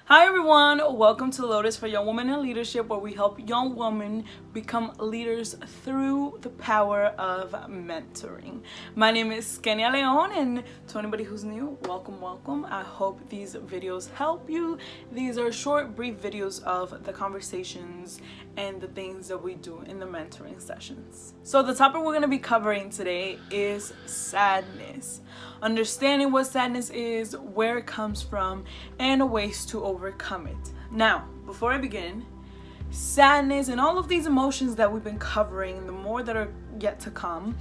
Hi everyone, welcome to Lotus for Young Women in Leadership, where we help young women become leaders through the power of mentoring. My name is Kenia Leon, and to anybody who's new, welcome. I hope these videos help you. These are short, brief videos of the conversations and the things that we do in the mentoring sessions. So the topic we're going to be covering today is sadness. Understanding what sadness is, where it comes from, and ways to overcome it. Now, before I begin, sadness and all of these emotions that we've been covering, the more that are yet to come,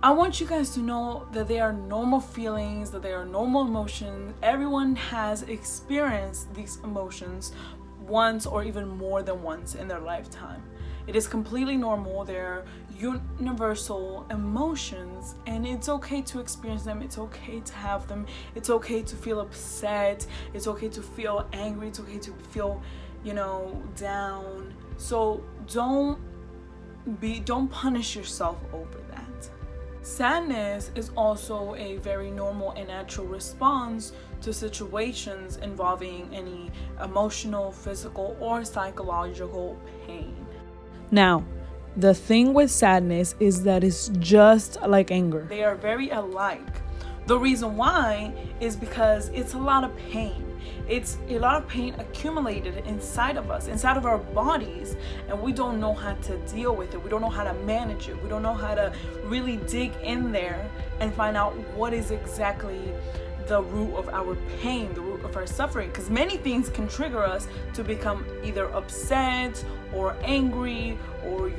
I want you guys to know that they are normal feelings, that they are normal emotions. Everyone has experienced these emotions once or even more than once in their lifetime. It is completely normal. They're universal emotions, and it's okay to experience them. It's okay to have them. It's okay to feel upset. It's okay to feel angry. It's okay to feel, down. So don't punish yourself over that. Sadness is also a very normal and natural response to situations involving any emotional, physical, or psychological pain. Now, the thing with sadness is that it's just like anger. They are very alike. The reason why is because it's a lot of pain. It's a lot of pain accumulated inside of us, inside of our bodies, and we don't know how to deal with it. We don't know how to manage it. We don't know how to really dig in there and find out what is exactly the root of our pain, the root of our suffering, because many things can trigger us to become either upset or angry or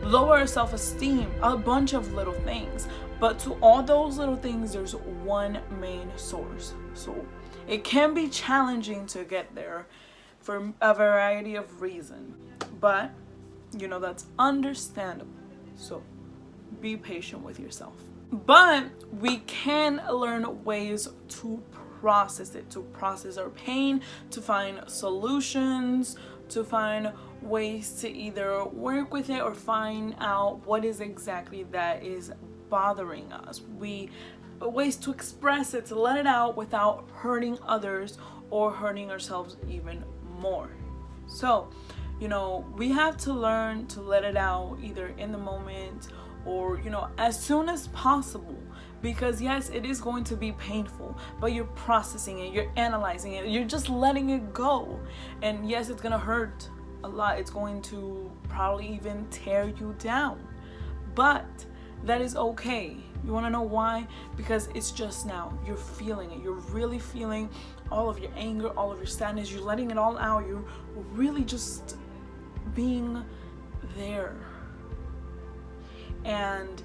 lower our self-esteem, a bunch of little things. But to all those little things, there's one main source. So it can be challenging to get there for a variety of reasons, but that's understandable. So be patient with yourself. But we can learn ways to process it, to process our pain, to find solutions, to find ways to either work with it or find out what is exactly that is bothering us. Ways to express it, to let it out without hurting others or hurting ourselves even more. So, we have to learn to let it out either in the moment or as soon as possible, because yes, it is going to be painful, but you're processing it, you're analyzing it, you're just letting it go. And yes, it's gonna hurt a lot. It's going to probably even tear you down, but that is okay. You want to know why? Because it's just now. You're feeling it. You're really feeling all of your anger, all of your sadness. You're letting it all out. You're really just being there. And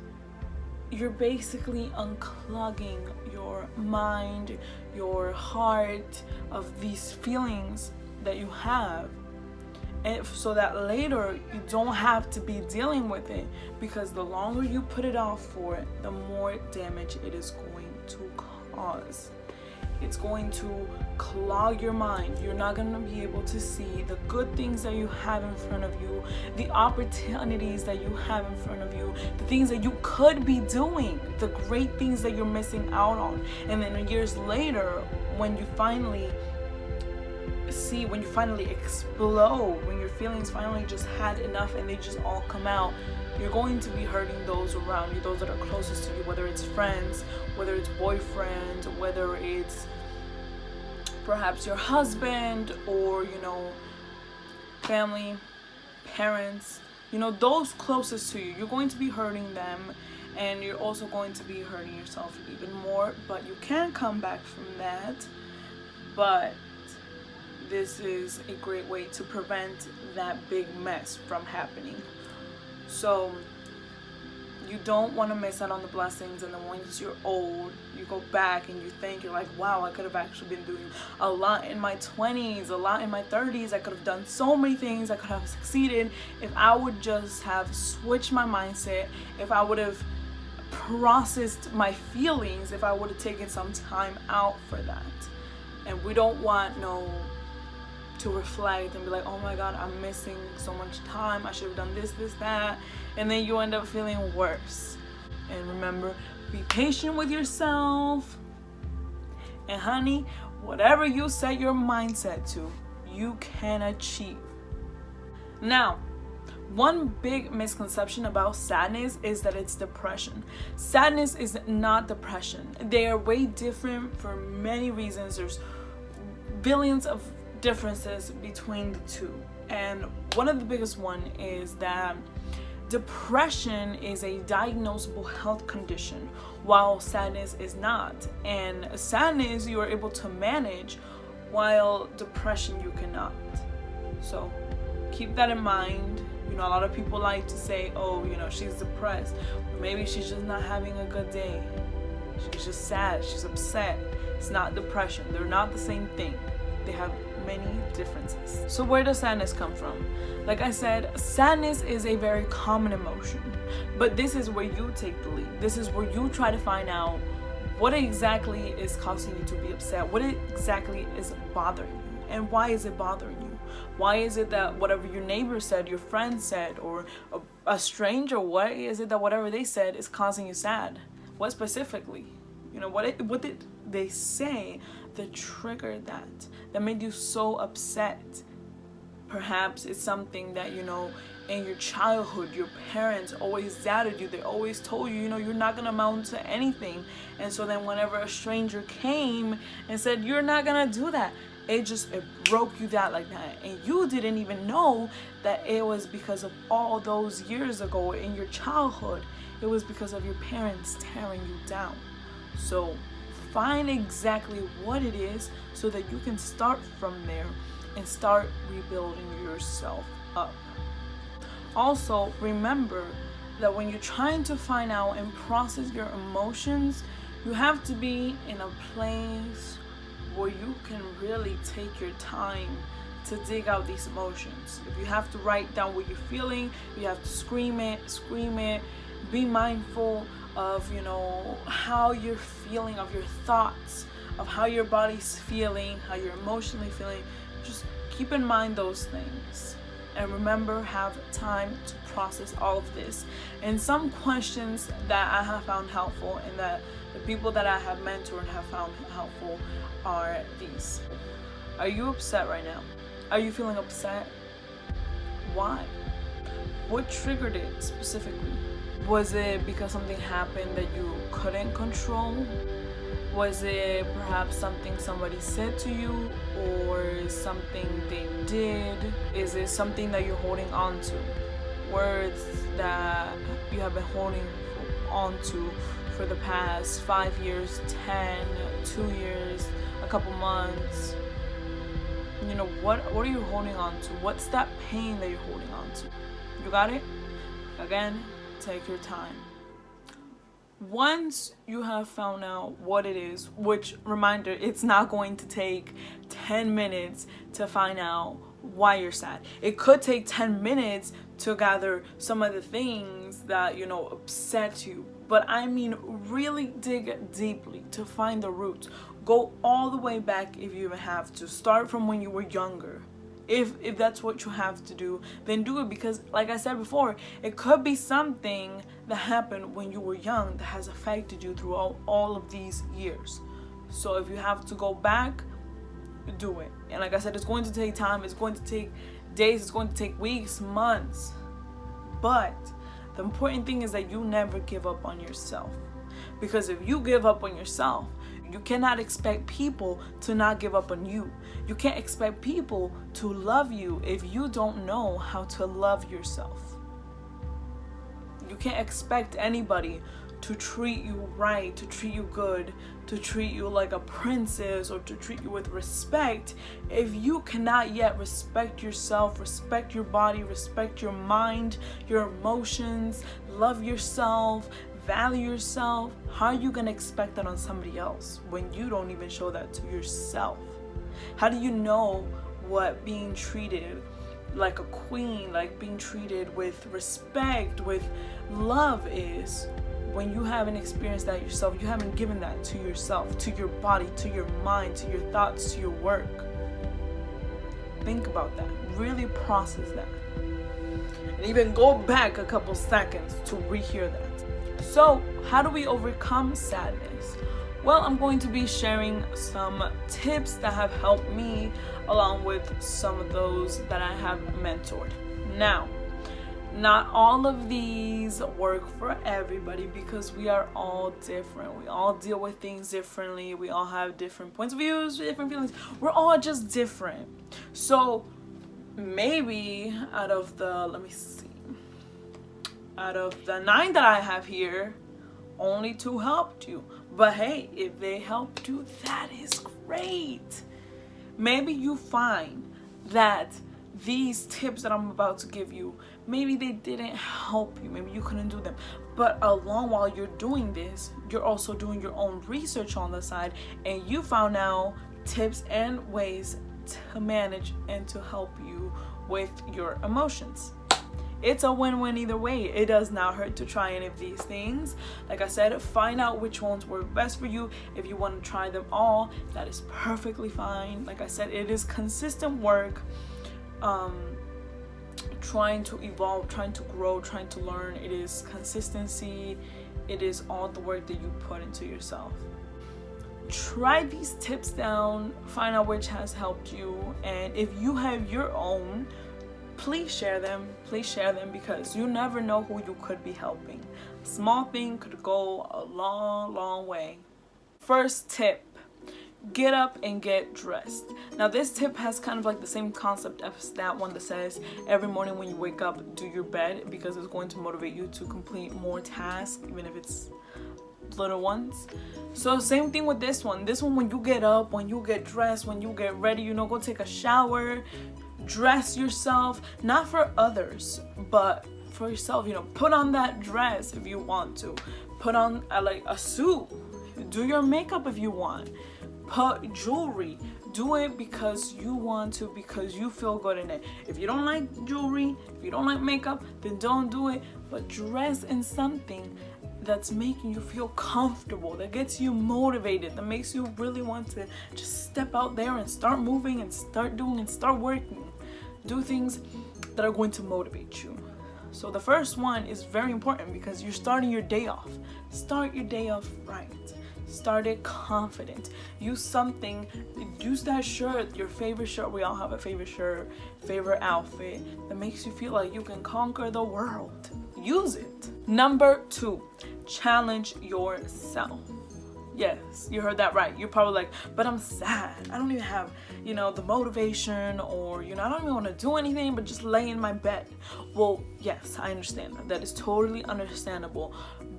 you're basically unclogging your mind, your heart of these feelings that you have, and so that later you don't have to be dealing with it, because the longer you put it off for, the more damage it is going to cause. It's going to clog your mind. You're not going to be able to see the good things that you have in front of you, the opportunities that you have in front of you, the things that you could be doing, the great things that you're missing out on. And then years later, when you finally explode, when your feelings finally just had enough and they just all come out, you're going to be hurting those around you, those that are closest to you, whether it's friends, whether it's boyfriend, whether it's perhaps your husband, or family, parents, those closest to you. You're going to be hurting them, and you're also going to be hurting yourself even more. But you can come back from that. But this is a great way to prevent that big mess from happening. So you don't want to miss out on the blessings, and then once you're old, you go back and you're like, wow, I could have actually been doing a lot in my 20s, a lot in my 30s. I could have done so many things. I could have succeeded if I would just have switched my mindset, if I would have processed my feelings, if I would have taken some time out for that. And we don't want to reflect and be like, oh my God, I'm missing so much time. I should have done this, that. And then you end up feeling worse. And remember, be patient with yourself. And honey, whatever you set your mindset to, you can achieve. Now, one big misconception about sadness is that it's depression. Sadness is not depression. They are way different for many reasons. There's billions of differences between the two. And one of the biggest one is that depression is a diagnosable health condition, while sadness is not. And sadness you are able to manage, while depression you cannot. So keep that in mind. You know, a lot of people like to say, oh, you know, she's depressed. Or maybe she's just not having a good day. She's just sad. She's upset. It's not depression. They're not the same thing. They have many differences. So where does sadness come from? Like I said, sadness is a very common emotion. But this is where you take the lead. This is where you try to find out what exactly is causing you to be upset. What exactly is bothering you? And why is it bothering you? Why is it that whatever your neighbor said, your friend said, or a stranger, why is it that whatever they said is causing you sad? What specifically? You know, what did they say that triggered that made you so upset? Perhaps it's something that, you know, in your childhood, your parents always doubted you. They always told you, you know, you're not gonna amount to anything. And so then whenever a stranger came and said, you're not gonna do that, it broke you that like that. And you didn't even know that it was because of all those years ago in your childhood. It was because of your parents tearing you down. So find exactly what it is so that you can start from there and start rebuilding yourself up. Also, remember that when you're trying to find out and process your emotions, you have to be in a place where you can really take your time to dig out these emotions. If you have to write down what you're feeling, you have to scream it, be mindful of, you know, how you're feeling, of your thoughts, of how your body's feeling, how you're emotionally feeling. Just keep in mind those things. And remember, have time to process all of this. And some questions that I have found helpful and that the people that I have mentored have found helpful are these. Are you upset right now? Are you feeling upset? Why? What triggered it specifically? Was it because something happened that you couldn't control? Was it perhaps something somebody said to you, or something they did? Is it something that you're holding on to? Words that you have been holding on to for the past 5 years, 10, 2 years, a couple months. You know, what are you holding on to? What's that pain that you're holding on to? You got it? Again, take your time. Once you have found out what it is, which, reminder, it's not going to take 10 minutes to find out why you're sad. It could take 10 minutes to gather some of the things that, you know, upset you. But I mean, really dig deeply to find the roots. Go all the way back if you even have to. Start from when you were younger. If that's what you have to do, then do it, because like I said before, it could be something that happened when you were young that has affected you throughout all of these years. So if you have to go back, do it. And like I said, it's going to take time, it's going to take days, it's going to take weeks, months. But the important thing is that you never give up on yourself. Because if you give up on yourself, you cannot expect people to not give up on you. You can't expect people to love you if you don't know how to love yourself. You can't expect anybody to treat you right, to treat you good, to treat you like a princess, or to treat you with respect if you cannot yet respect yourself, respect your body, respect your mind, your emotions, love yourself, value yourself. How are you gonna expect that on somebody else when you don't even show that to yourself? How do you know what being treated like a queen, like being treated with respect, with love is, when you haven't experienced that yourself? You haven't given that to yourself, to your body, to your mind, to your thoughts, to your work. Think about that. Really process that. And even go back a couple seconds to rehear that. So, how do we overcome sadness? Well, I'm going to be sharing some tips that have helped me along with some of those that I have mentored. Now, not all of these work for everybody because we are all different. We all deal with things differently. We all have different points of views, different feelings. We're all just different. So maybe out of the 9 that I have here, only 2 helped you. But hey, if they helped you, that is great. Maybe you find that these tips that I'm about to give you, maybe they didn't help you, maybe you couldn't do them, but along while you're doing this, you're also doing your own research on the side, and you found out tips and ways to manage and to help you with your emotions. It's a win-win either way. It does not hurt to try any of these things. Like I said, find out which ones work best for you. If you want to try them all, that is perfectly fine. Like I said, it is consistent work, trying to evolve, trying to grow, trying to learn. It is consistency. It is all the work that you put into yourself. Try these tips down, find out which has helped you, and if you have your own, please share them because you never know who you could be helping. A small thing could go a long way. First tip: get up and get dressed. Now this tip has kind of like the same concept as that one that says every morning when you wake up, do your bed, because it's going to motivate you to complete more tasks, even if it's little ones. So same thing with this one. This one, when you get up, when you get dressed, when you get ready, go take a shower, dress yourself, not for others, but for yourself. Put on that dress if you want to. Put on a suit. Do your makeup if you want. Put jewelry. Do it because you want to, because you feel good in it. If you don't like jewelry, if you don't like makeup, then don't do it. But dress in something that's making you feel comfortable, that gets you motivated, that makes you really want to just step out there and start moving and start doing and start working. Do things that are going to motivate you. So the first one is very important because you're starting your day off. Start your day off right. Start it confident. Use that shirt, your favorite shirt. We all have a favorite shirt, favorite outfit that makes you feel like you can conquer the world. Use it. Number 2, challenge yourself. Yes, you heard that right. You're probably like, but I'm sad. I don't even have, the motivation, or, I don't even want to do anything but just lay in my bed. Well, yes, I understand that. That is totally understandable.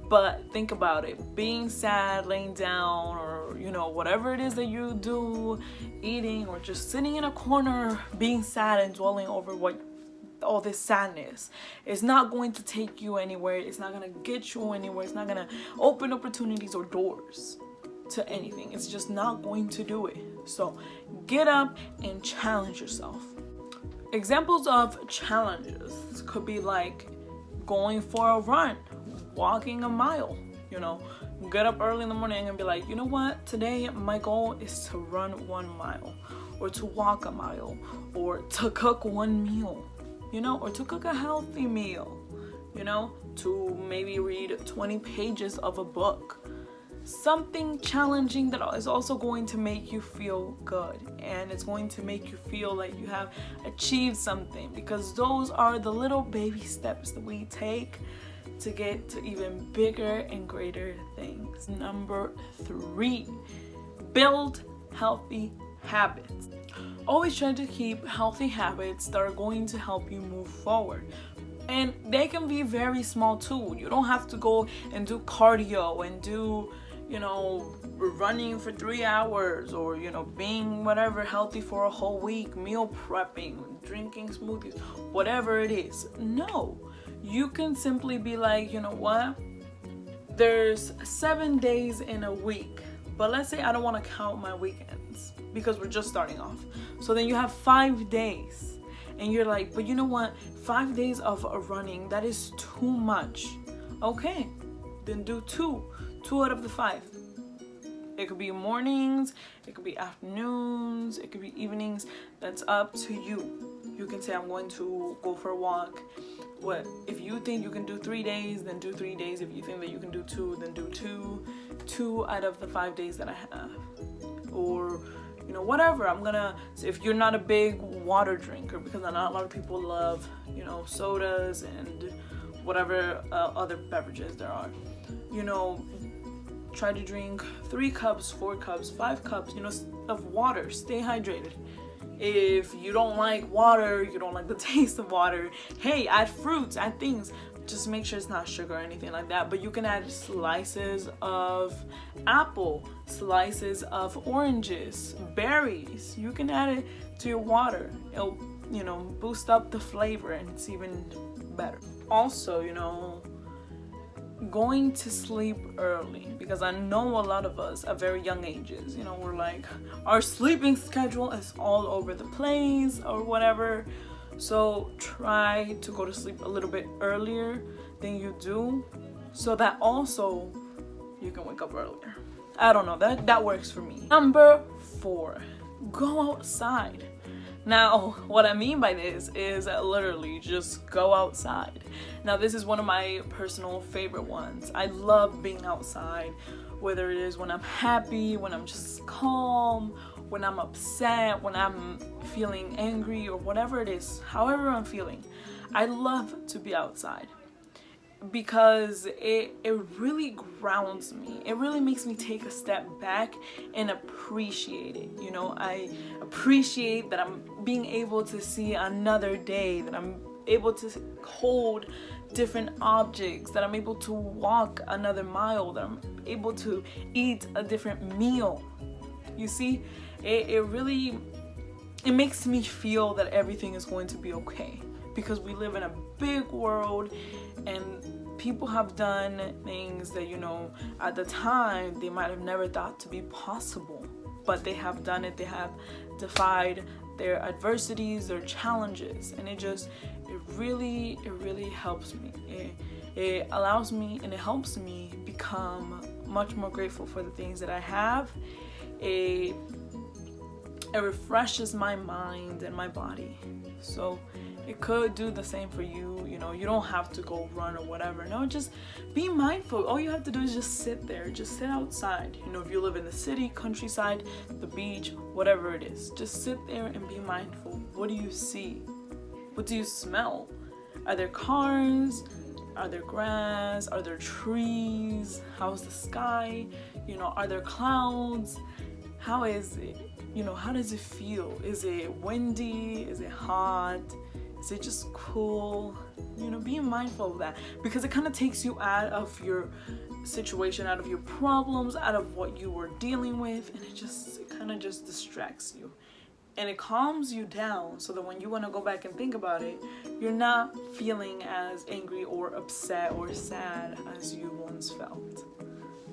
But think about it. Being sad, laying down, or, whatever it is that you do, eating, or just sitting in a corner, being sad and dwelling over all this sadness is not going to take you anywhere. It's not going to get you anywhere. It's not going to open opportunities or doors to anything. It's just not going to do it. So get up and challenge yourself. Examples of challenges could be like going for a run, walking a mile. Get up early in the morning and be like, you know what, today my goal is to run 1 mile, or to walk a mile, or to cook 1 meal, or to cook a healthy meal, to maybe read 20 pages of a book. Something challenging that is also going to make you feel good, and it's going to make you feel like you have achieved something, because those are the little baby steps that we take to get to even bigger and greater things. Number 3, build healthy habits. Always try to keep healthy habits that are going to help you move forward. And they can be very small too. You don't have to go and do cardio and do, running for 3 hours, or, being whatever healthy for a whole week, meal prepping, drinking smoothies, whatever it is. No, you can simply be like, what? There's 7 days in a week, but let's say I don't want to count my weekends because we're just starting off. So then you have 5 days, and you're like, but you know what? 5 days of running, that is too much. Okay, then do 2 out of the 5. It could be mornings, it could be afternoons, it could be evenings. That's up to you. You can say, I'm going to go for a walk what, if you think you can do 3 days, then do 3 days. If you think that you can do 2, then do 2 out of the 5 days that I have. Or, you know, whatever. So if you're not a big water drinker, because not a lot of people love, you know, sodas and whatever other beverages there are, you know, try to drink 3 cups, 4 cups, 5 cups, you know, of water. Stay hydrated. If you don't like water, you don't like the taste of water, hey, add fruits, add things. Just make sure it's not sugar or anything like that. But you can add slices of apple, slices of oranges, berries. You can add it to your water. It'll, you know, boost up the flavor, and it's even better. Also, you know, going to sleep early, because I know a lot of us at very young ages, you know, we're like, our sleeping schedule is all over the place or whatever. So try to go to sleep a little bit earlier than you do, so that also you can wake up earlier. I don't know, that works for me. Number 4, go outside. Now, what I mean by this is literally just go outside. Now, this is one of my personal favorite ones. I love being outside, whether it is when I'm happy, when I'm just calm, when I'm upset, when I'm feeling angry, or whatever it is, however I'm feeling. I love to be outside because it really grounds me. It really makes me take a step back and appreciate it. You know, I appreciate that I'm being able to see another day, that I'm able to hold different objects, that I'm able to walk another mile, that I'm able to eat a different meal. You see, it really makes me feel that everything is going to be okay, because we live in a big world and people have done things that, you know, at the time they might have never thought to be possible, but they have done it. They have defied their adversities, their challenges, and it really helps me. It allows me and it helps me become much more grateful for the things that I have. It refreshes my mind and my body. So it could do the same for you. You know, you don't have to go run or whatever. No, just be mindful. All you have to do is just sit there, just sit outside. You know, if you live in the city, countryside, the beach, whatever it is, just sit there and be mindful. What do you see? What do you smell? Are there cars? Are there grass? Are there trees? How's the sky? You know, are there clouds? How is it? You know, how does it feel? Is it windy? Is it hot? Is it just cool? You know, being mindful of that, because it kind of takes you out of your situation, out of your problems, out of what you were dealing with, and it kind of just distracts you. And it calms you down so that when you want to go back and think about it, you're not feeling as angry or upset or sad as you once felt.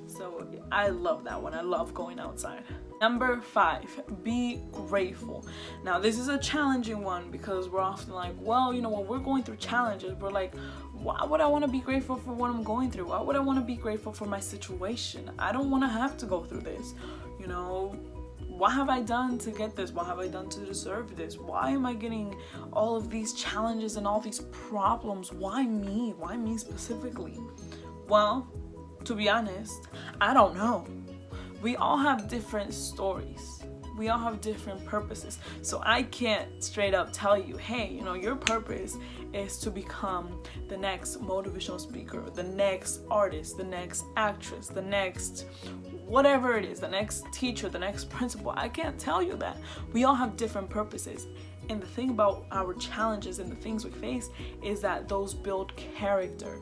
So I love that one. I love going outside. Number 5, be grateful. Now, this is a challenging one because we're often like, well, you know, when we're going through challenges, we're like, why would I want to be grateful for what I'm going through? Why would I want to be grateful for my situation? I don't want to have to go through this. You know, what have I done to get this? What have I done to deserve this? Why am I getting all of these challenges and all these problems? Why me? Why me specifically? Well, to be honest, I don't know. We all have different stories. We all have different purposes. So I can't straight up tell you, hey, you know, your purpose is to become the next motivational speaker, the next artist, the next actress, the next whatever it is, the next teacher, the next principal. I can't tell you that. We all have different purposes. And the thing about our challenges and the things we face is that those build character.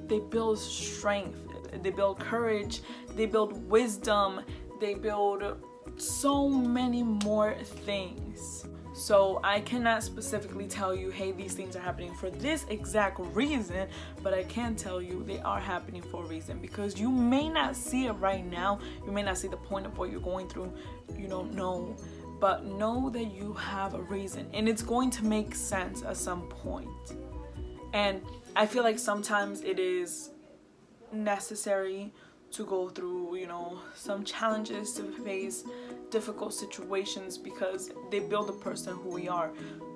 They build strength. They build courage. They build wisdom. They build so many more things. So I cannot specifically tell you, hey, these things are happening for this exact reason, but I can tell you they are happening for a reason, because you may not see it right now. You may not see the point of what you're going through. You don't know, but know that you have a reason, and it's going to make sense at some point. And I feel like sometimes it is necessary to go through, you know, some challenges, to face difficult situations, because they build the person who we are.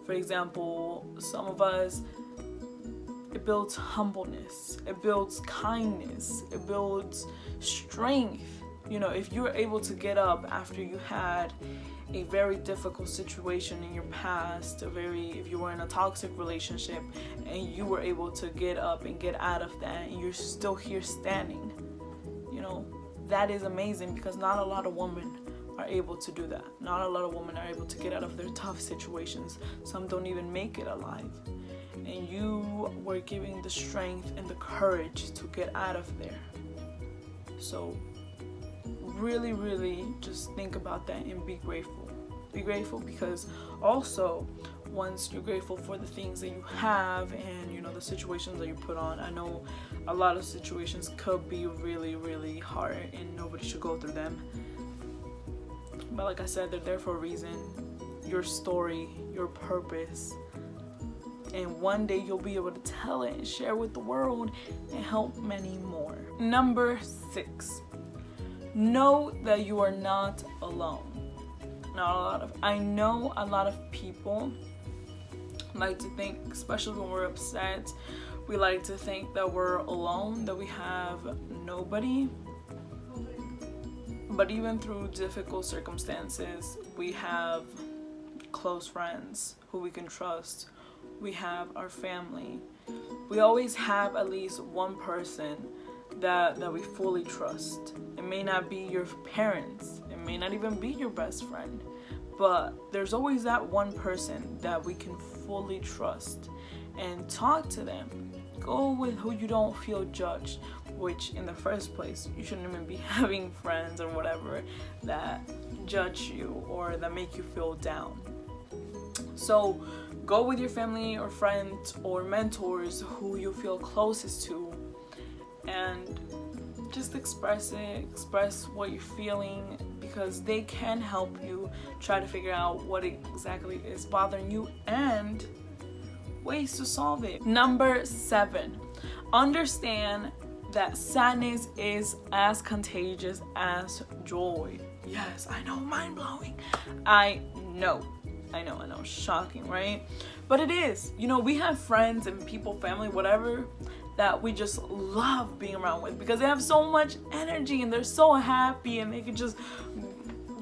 For example, some of us It builds humbleness. It builds kindness. It builds strength. You know, if you're able to get up after you had a very difficult situation in your past, if you were in a toxic relationship and you were able to get up and get out of that and you're still here standing, you know, that is amazing, because not a lot of women are able to do that. Not a lot of women are able to get out of their tough situations. Some don't even make it alive. And you were giving the strength and the courage to get out of there. So really, really just think about that and be grateful. Be grateful, because also once you're grateful for the things that you have and, you know, the situations that you put on. I know a lot of situations could be really, really hard and nobody should go through them. But like I said, they're there for a reason. Your story, your purpose. And one day you'll be able to tell it and share with the world and help many more. Number 6. Know that you are not alone. I know a lot of people like to think, especially when we're upset, we like to think that we're alone, that we have nobody. But even through difficult circumstances, we have close friends who we can trust. We have our family. We always have at least one person that we fully trust. It may not be your parents. It may not even be your best friend. But there's always that one person that we can fully trust and talk to them. Go with who you don't feel judged, which in the first place, you shouldn't even be having friends or whatever that judge you or that make you feel down. So go with your family or friends or mentors who you feel closest to, and just express what you're feeling, because they can help you try to figure out what exactly is bothering you and ways to solve it. Number 7, understand that sadness is as contagious as joy. Yes, I know, mind blowing. I know, shocking, right? But it is. You know, we have friends and people, family, whatever, that we just love being around with because they have so much energy and they're so happy and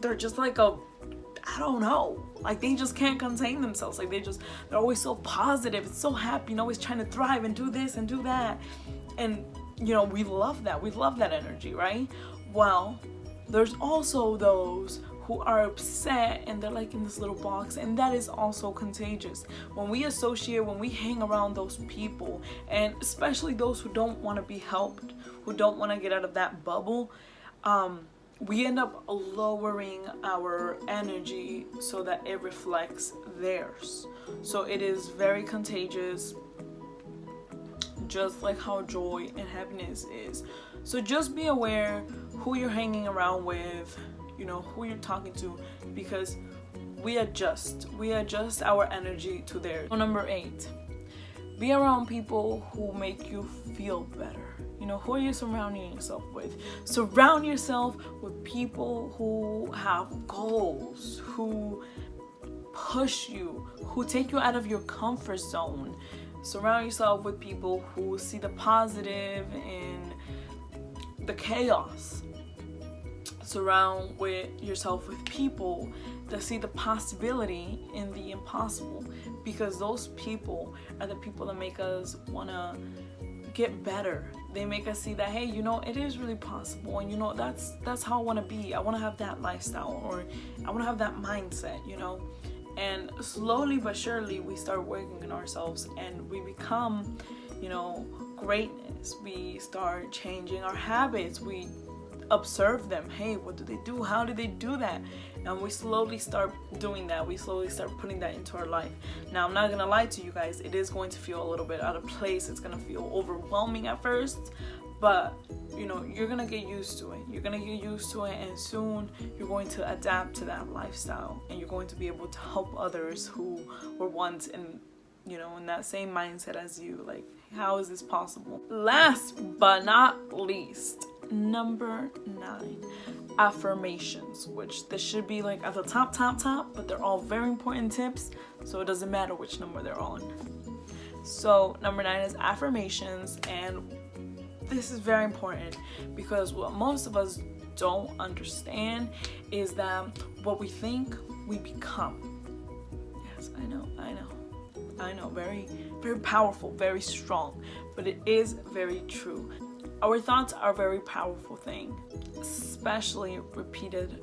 they're just like I don't know, like they just can't contain themselves. Like they're always so positive, it's so happy and always trying to thrive and do this and do that. And you know, we love that energy, right? Well, there's also those who are upset and they're like in this little box, and that is also contagious. When we hang around those people, and especially those who don't want to be helped, who don't want to get out of that bubble, we end up lowering our energy so that it reflects theirs. So it is very contagious, just like how joy and happiness is. So just be aware who you're hanging around with, you know, who you're talking to, because we adjust our energy to theirs. So number 8, be around people who make you feel better. You know, who are you surrounding yourself with? Surround yourself with people who have goals, who push you, who take you out of your comfort zone. Surround yourself with people who see the positive in the chaos. Surround yourself with people that see the possibility in the impossible, because those people are the people that make us want to get better. They make us see that, hey, you know, it is really possible, and you know, that's how I want to be. I want to have that lifestyle, or I want to have that mindset, you know. And slowly but surely we start working on ourselves and we become, you know, greatness. We start changing our habits. We observe them. Hey, what do they do? How do they do that? And we slowly start doing that. We slowly start putting that into our life. Now, I'm not gonna lie to you guys, it is going to feel a little bit out of place. It's gonna feel overwhelming at first, but you know, you're gonna get used to it. And soon you're going to adapt to that lifestyle, and you're going to be able to help others who were once in that same mindset as you. Like, how is this possible? Last but not least, number 9, affirmations, which this should be like at the top, but they're all very important tips, so it doesn't matter which number they're on. So number 9 is affirmations, and this is very important because what most of us don't understand is that what we think, we become. Yes, I know. Very, very powerful, very strong, but it is very true. Our thoughts are a very powerful thing, especially repeated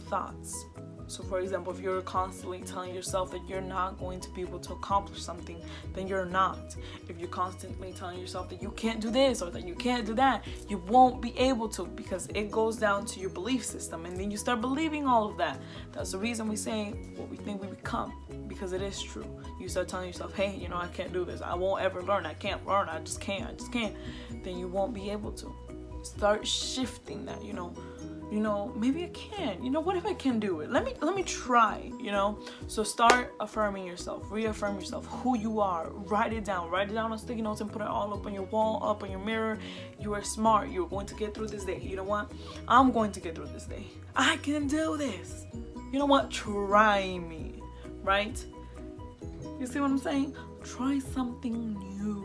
thoughts. So for example, if you're constantly telling yourself that you're not going to be able to accomplish something, then you're not. If you're constantly telling yourself that you can't do this or that you can't do that, you won't be able to, because it goes down to your belief system, and then you start believing all of that. That's the reason we say what we think we become, because it is true. You start telling yourself, hey, I can't do this. I won't ever learn. I can't learn. I just can't. Then you won't be able to. Start shifting that, maybe I can. What if I can do it? Let me try, So start affirming yourself, reaffirm yourself, who you are. Write it down on sticky notes and put it all up on your wall, up on your mirror. You are smart. You're going to get through this day. You know what? I'm going to get through this day. I can do this. You know what? Try me, right? You see what I'm saying? Try something new.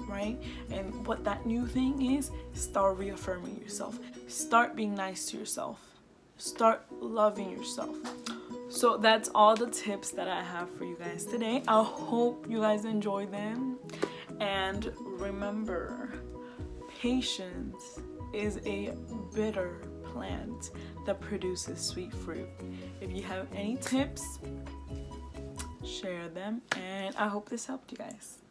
Right? And what that new thing is, start reaffirming yourself. Start being nice to yourself. Start loving yourself. So that's all the tips that I have for you guys today. I hope you guys enjoyed them. And remember, patience is a bitter plant that produces sweet fruit. If you have any tips, share them. And I hope this helped you guys.